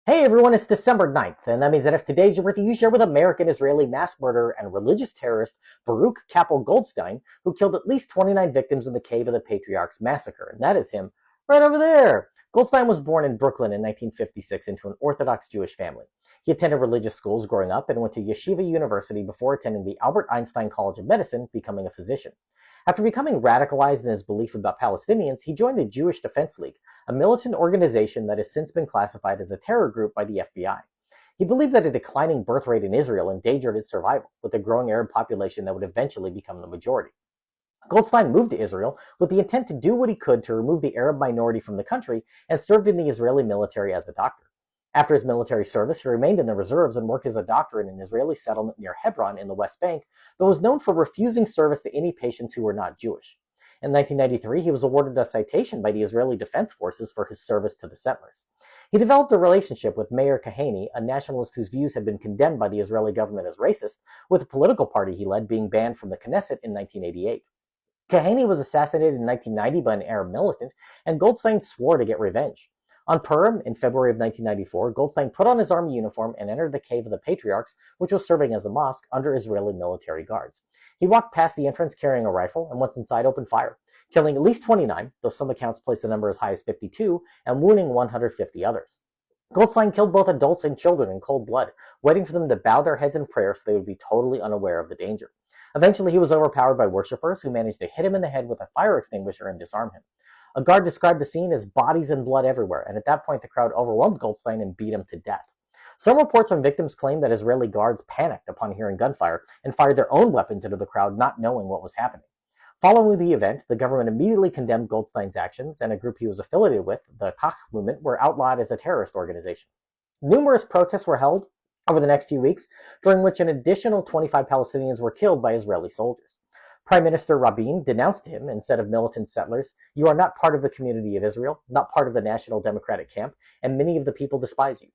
Hey everyone, it's December 9th, and that means that if today's your birthday, you share with American-Israeli mass murderer and religious terrorist Baruch Kappel Goldstein, who killed at least 29 victims in the Cave of the Patriarchs massacre. And that is him, right over there. Goldstein was born in Brooklyn in 1956 into an Orthodox Jewish family. He attended religious schools growing up and went to Yeshiva University before attending the Albert Einstein College of Medicine, becoming a physician. After becoming radicalized in his belief about Palestinians, he joined the Jewish Defense League, a militant organization that has since been classified as a terror group by the FBI. He believed that a declining birth rate in Israel endangered its survival, with a growing Arab population that would eventually become the majority. Goldstein moved to Israel with the intent to do what he could to remove the Arab minority from the country and served in the Israeli military as a doctor. After his military service, he remained in the reserves and worked as a doctor in an Israeli settlement near Hebron in the West Bank, but was known for refusing service to any patients who were not Jewish. In 1993, he was awarded a citation by the Israeli Defense Forces for his service to the settlers. He developed a relationship with Meir Kahane, a nationalist whose views had been condemned by the Israeli government as racist, with the political party he led being banned from the Knesset in 1988. Kahane was assassinated in 1990 by an Arab militant, and Goldstein swore to get revenge. On Purim, in February of 1994, Goldstein put on his army uniform and entered the Cave of the Patriarchs, which was serving as a mosque, under Israeli military guards. He walked past the entrance carrying a rifle, and once inside opened fire, killing at least 29, though some accounts place the number as high as 52, and wounding 150 others. Goldstein killed both adults and children in cold blood, waiting for them to bow their heads in prayer so they would be totally unaware of the danger. Eventually, he was overpowered by worshippers who managed to hit him in the head with a fire extinguisher and disarm him. A guard described the scene as bodies and blood everywhere, and at that point the crowd overwhelmed Goldstein and beat him to death. Some reports from victims claim that Israeli guards panicked upon hearing gunfire and fired their own weapons into the crowd, not knowing what was happening. Following the event, the government immediately condemned Goldstein's actions, and a group he was affiliated with, the Kach movement, were outlawed as a terrorist organization. Numerous protests were held over the next few weeks, during which an additional 25 Palestinians were killed by Israeli soldiers. Prime Minister Rabin denounced him and said of militant settlers, "You are not part of the community of Israel, not part of the National Democratic camp, and many of the people despise you."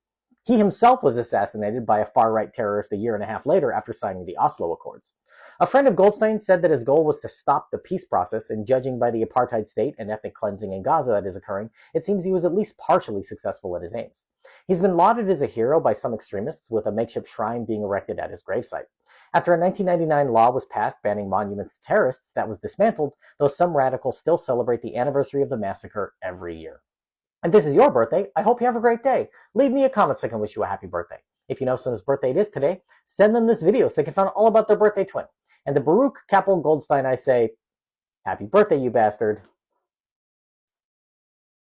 He himself was assassinated by a far-right terrorist a year and a half later after signing the Oslo Accords. A friend of Goldstein said that his goal was to stop the peace process, and judging by the apartheid state and ethnic cleansing in Gaza that is occurring, it seems he was at least partially successful in his aims. He's been lauded as a hero by some extremists, with a makeshift shrine being erected at his gravesite. After a 1999 law was passed banning monuments to terrorists, that was dismantled, though some radicals still celebrate the anniversary of the massacre every year. If this is your birthday, I hope you have a great day. Leave me a comment so I can wish you a happy birthday. If you know someone's birthday it is today, send them this video so they can find out all about their birthday twin. And to Baruch Kappel Goldstein, I say, happy birthday, you bastard.